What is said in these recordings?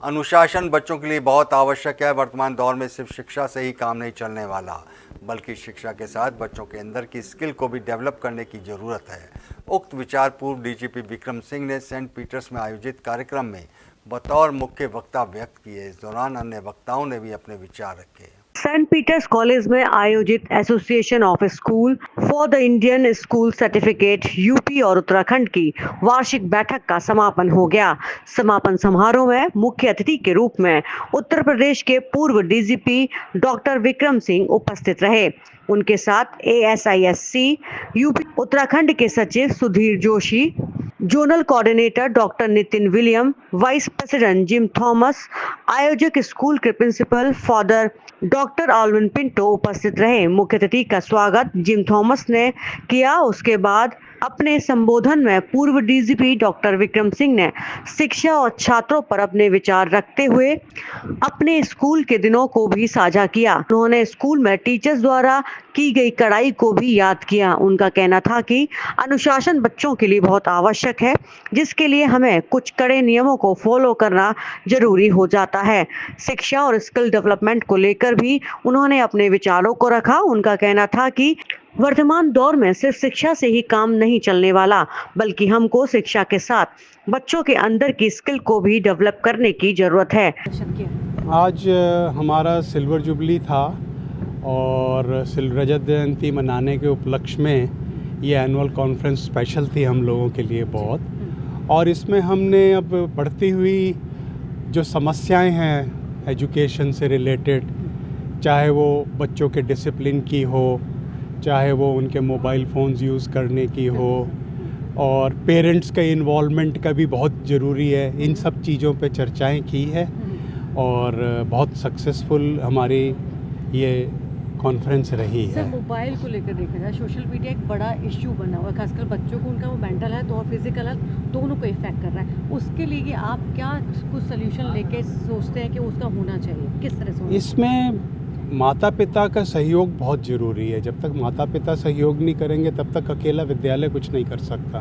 अनुशासन बच्चों के लिए बहुत आवश्यक है। वर्तमान दौर में सिर्फ शिक्षा से ही काम नहीं चलने वाला, बल्कि शिक्षा के साथ बच्चों के अंदर की स्किल को भी डेवलप करने की ज़रूरत है। उक्त विचार पूर्व डीजीपी विक्रम सिंह ने सेंट पीटर्स में आयोजित कार्यक्रम में बतौर मुख्य वक्ता व्यक्त किए। इस दौरान अन्य वक्ताओं ने भी अपने विचार रखे। सेंट पीटर्स कॉलेज में आयोजित association of school for the Indian school certificate UP और उत्तराखंड की वार्षिक बैठक का समापन हो गया। समापन समारोह में मुख्य अतिथि के रूप में उत्तर प्रदेश के पूर्व डीजीपी डॉक्टर विक्रम सिंह उपस्थित रहे। उनके साथ एएसआईएससी यूपी उत्तराखंड के सचिव Sudhir Joshi, zonal coordinator doctor Nitin William, vice president gym Thomas, आयोजक स्कूल के principal father doctor Allwyn Pinto उपस्थित रहे। मुख्य अतिथि का स्वागत जिम थॉमस ने किया। उसके बाद अपने संबोधन में पूर्व डीजीपी डॉक्टर विक्रम सिंह ने शिक्षा और छात्रों पर अपने विचार रखते हुए अपने स्कूल के दिनों को भी साझा किया। उन्होंने स्कूल में टीचर्स द्वारा की गई कड़ाई को भी याद किया। उनका कहना था कि अनुशासन बच्चों के लिए बहुत आवश्यक है, जिसके लिए हमें कुछ कड़े नियमों को फॉलो करना जरूरी हो जाता है। शिक्षा और स्किल डेवलपमेंट को लेकर भी उन्होंने अपने विचारों को रखा। उनका कहना था कि वर्तमान दौर में सिर्फ शिक्षा से ही काम नहीं चलने वाला, बल्कि हमको शिक्षा के साथ बच्चों के अंदर की स्किल को भी डेवलप करने की जरूरत है। आज हमारा सिल्वर जुबली था और रजत जयंती मनाने के उपलक्ष्य में ये एनुअल कॉन्फ्रेंस स्पेशल थी हम लोगों के लिए बहुत। और इसमें हमने अब बढ़ती हुई जो समस्याएं हैं एजुकेशन से रिलेटेड, चाहे वो बच्चों के डिसिप्लिन की हो, चाहे वो उनके मोबाइल फ़ोन्स यूज़ करने की हो, और पेरेंट्स का इन्वॉल्वमेंट का भी बहुत ज़रूरी है, इन सब चीज़ों पे चर्चाएं की है। और बहुत सक्सेसफुल हमारी ये कॉन्फ्रेंस रही है। सर, मोबाइल को लेकर देखा जाए, सोशल मीडिया एक बड़ा इश्यू बना हुआ है, खासकर बच्चों को उनका वो मेंटल हेल्थ और फिजिकल हेल्थ दोनों को इफेक्ट कर रहा है। उसके लिए आप क्या कुछ सोल्यूशन लेके सोचते हैं कि उसका होना चाहिए, किस तरह से? इसमें माता पिता का सहयोग बहुत ज़रूरी है। जब तक माता पिता सहयोग नहीं करेंगे तब तक अकेला विद्यालय कुछ नहीं कर सकता।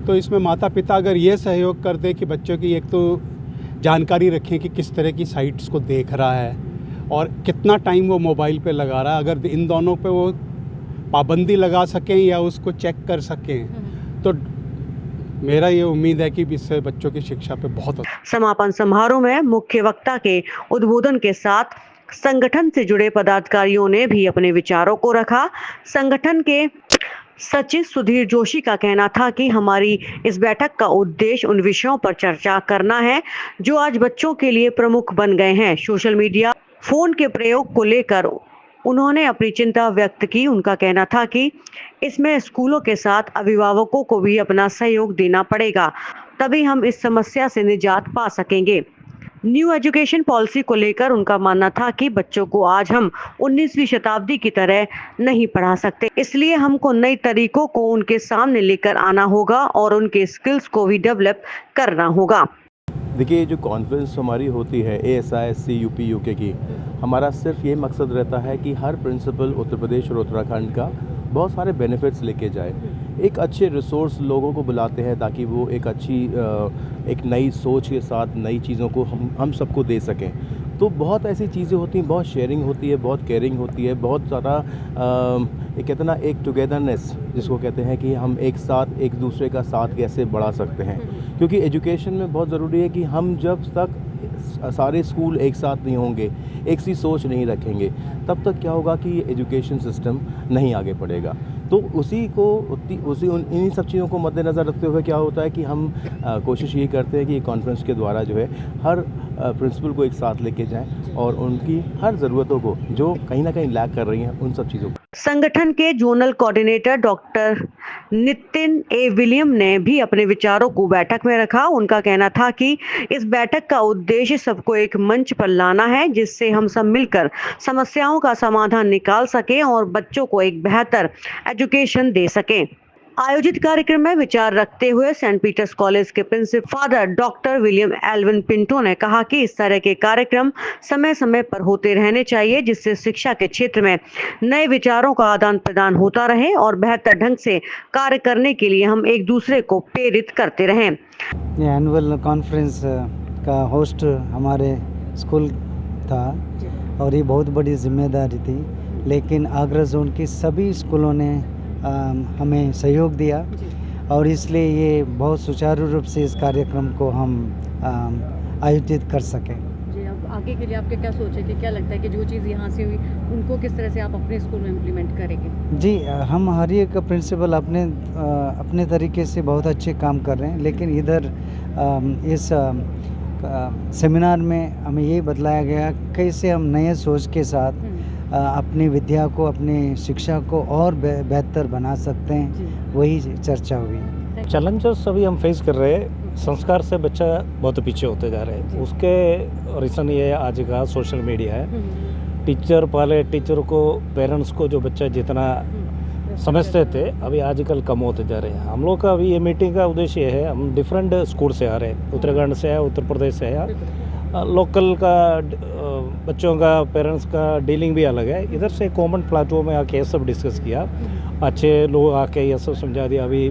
तो इसमें माता पिता अगर ये सहयोग कर दे कि बच्चों की एक तो जानकारी रखें कि किस तरह की साइट्स को देख रहा है और कितना टाइम वो मोबाइल पे लगा रहा है, अगर इन दोनों पे वो पाबंदी लगा सकें या उसको चेक कर सकें तो मेरा ये उम्मीद है कि इससे बच्चों की शिक्षा पे बहुत। समापन समारोह में मुख्य वक्ता के उद्बोधन के साथ संगठन से जुड़े पदाधिकारियों ने भी अपने विचारों को रखा। संगठन के सचिव सुधीर जोशी का कहना था कि हमारी इस बैठक का उद्देश्य उन विषयों पर चर्चा करना है जो आज बच्चों के लिए प्रमुख बन गए हैं। सोशल मीडिया, फोन के प्रयोग को लेकर उन्होंने अपनी चिंता व्यक्त की। उनका कहना था कि इसमें स्कूलों के साथ अभिभावकों को भी अपना सहयोग देना पड़ेगा, तभी हम इस समस्या से निजात पा सकेंगे। न्यू एजुकेशन पॉलिसी को लेकर उनका मानना था कि बच्चों को आज हम 19वीं शताब्दी की तरह नहीं पढ़ा सकते, इसलिए हमको नए तरीकों को उनके सामने लेकर आना होगा और उनके स्किल्स को भी डेवलप करना होगा। देखिए, जो कॉन्फ्रेंस हमारी होती है एएसआईएससी यूपी यूके की, हमारा सिर्फ ये मकसद रहता है कि हर प्रिंसिपल उत्तर प्रदेश और उत्तराखंड का बहुत सारे बेनिफिट्स लेके जाए। एक अच्छे रिसोर्स लोगों को बुलाते हैं ताकि वो एक अच्छी एक नई सोच के साथ नई चीज़ों को हम सबको दे सकें। तो बहुत ऐसी चीज़ें होती हैं, बहुत शेयरिंग होती है, बहुत केयरिंग होती है, बहुत ज़्यादा एक कहते हैं ना एक टुगेदरनेस जिसको कहते हैं कि हम एक साथ एक दूसरे का साथ कैसे बढ़ा सकते हैं। क्योंकि एजुकेशन में बहुत ज़रूरी है कि हम जब तक सारे स्कूल एक साथ नहीं होंगे, एक सी सोच नहीं रखेंगे, तब तक क्या होगा कि एजुकेशन सिस्टम नहीं आगे बढ़ेगा। तो इन्हीं सब चीज़ों को मद्देनज़र रखते हुए क्या होता है कि हम कोशिश ये करते हैं कि कॉन्फ्रेंस के द्वारा जो है हर प्रिंसिपल को एक साथ लेके जाएं और उनकी हर ज़रूरतों को जो कहीं ना कहीं लैक कर रही हैं उन सब चीज़ों को। संगठन के zonal coordinator doctor Nitin A William ने भी अपने विचारों को बैठक में रखा। उनका कहना था कि इस बैठक का उद्देश्य सबको एक मंच पर लाना है, जिससे हम सब मिलकर समस्याओं का समाधान निकाल सकें और बच्चों को एक बेहतर एजुकेशन दे सकें। आयोजित कार्यक्रम में विचार रखते हुए सेंट पीटर्स कॉलेज के principal father doctor William Alvin Pinto ने कहा कि इस तरह के कार्यक्रम समय समय पर होते रहने चाहिए, जिससे शिक्षा के क्षेत्र में नए विचारों का आदान प्रदान होता रहे और बेहतर ढंग से कार्य करने के लिए हम एक दूसरे को प्रेरित करते रहें। एनुअल कॉन्फ्रेंस का होस्ट हमारे स्कूल था और ये बहुत बड़ी जिम्मेदारी थी, लेकिन आगरा जोन की सभी स्कूलों ने हमें सहयोग दिया और इसलिए ये बहुत सुचारू रूप से इस कार्यक्रम को हम आयोजित कर सकें। जी, अब आगे के लिए आपके क्या सोच है कि क्या लगता है कि जो चीज़ यहाँ से हुई उनको किस तरह से आप अपने स्कूल में इम्प्लीमेंट करेंगे? जी, हम हर एक प्रिंसिपल अपने तरीके से बहुत अच्छे काम कर रहे हैं, लेकिन इधर इस सेमिनार में हमें ये बतलाया गया कैसे हम नए सोच के साथ अपनी विद्या को, अपनी शिक्षा को और बेहतर बना सकते हैं, वही चर्चा हुई। चैलेंजेस अभी हम फेस कर रहे हैं, संस्कार से बच्चा बहुत पीछे होते जा रहे हैं। उसके रीज़न ये आज का सोशल मीडिया है। टीचर पहले टीचर को, पेरेंट्स को जो बच्चा जितना समझते थे अभी आजकल कम होते जा रहे हैं। हम लोग का अभी ये मीटिंग का उद्देश्य ये है, हम डिफरेंट स्कूल से आ रहे हैं, उत्तराखंड से है, उत्तर प्रदेश से है, लोकल का बच्चों का, पेरेंट्स का डीलिंग भी अलग है। इधर से कॉमन प्लेटफॉर्म में आके ये सब डिस्कस किया, अच्छे लोग आके ये सब समझा दिया। अभी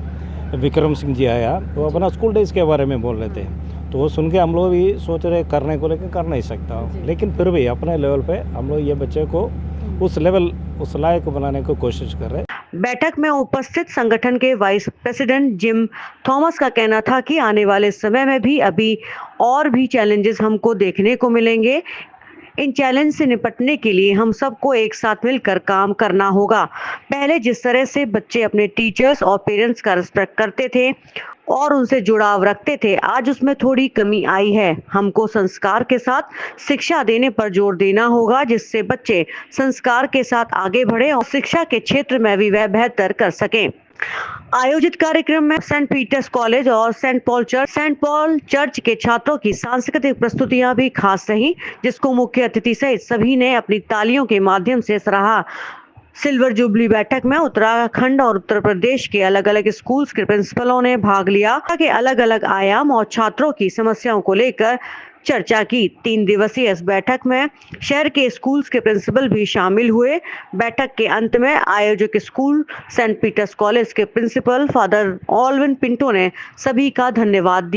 विक्रम सिंह जी आया तो अपना स्कूल डेज के बारे में बोल रहे थे, तो वो सुन के हम लोग भी सोच रहे करने को, लेकिन कर नहीं सकता, लेकिन फिर भी अपने लेवल पे हम लोग ये बच्चे को उस लेवल, उस लायक बनाने की कोशिश कर रहे हैं। बैठक में उपस्थित संगठन के वाइस प्रेसिडेंट जिम थॉमस का कहना था कि आने वाले समय में भी अभी और भी चैलेंजेस हमको देखने को मिलेंगे। इन चैलेंज से निपटने के लिए हम सबको एक साथ मिलकर काम करना होगा। पहले जिस तरह से बच्चे अपने टीचर्स और पेरेंट्स का रिस्पेक्ट करते थे और उनसे जुड़ाव रखते थे, आज उसमें थोड़ी कमी आई है। हमको संस्कार के साथ शिक्षा देने पर जोर देना होगा, जिससे बच्चे संस्कार के साथ आगे बढ़े और शिक्षा के क्षेत्र में भी वह बेहतर कर सकें। आयोजित कार्यक्रम में सेंट पीटर्स कॉलेज और सेंट पॉल चर्च के छात्रों की सांस्कृतिक प्रस्तुतियां भी खास रही, जिसको मुख्य अतिथि सहित सभी ने अपनी तालियों के माध्यम से सराहा। सिल्वर जुबली बैठक में उत्तराखंड और उत्तर प्रदेश के अलग अलग स्कूल्स के प्रिंसिपलों ने भाग लिया, ताकि अलग अलग आयाम और छात्रों की समस्याओं को लेकर चर्चा की। 3 दिवसीय इस बैठक में शहर के स्कूल्स के प्रिंसिपल भी शामिल हुए। बैठक के अंत में आयोजक स्कूल सेंट पीटर्स कॉलेज के प्रिंसिपल फादर ऑलविन पिंटो ने सभी का धन्यवाद दिया।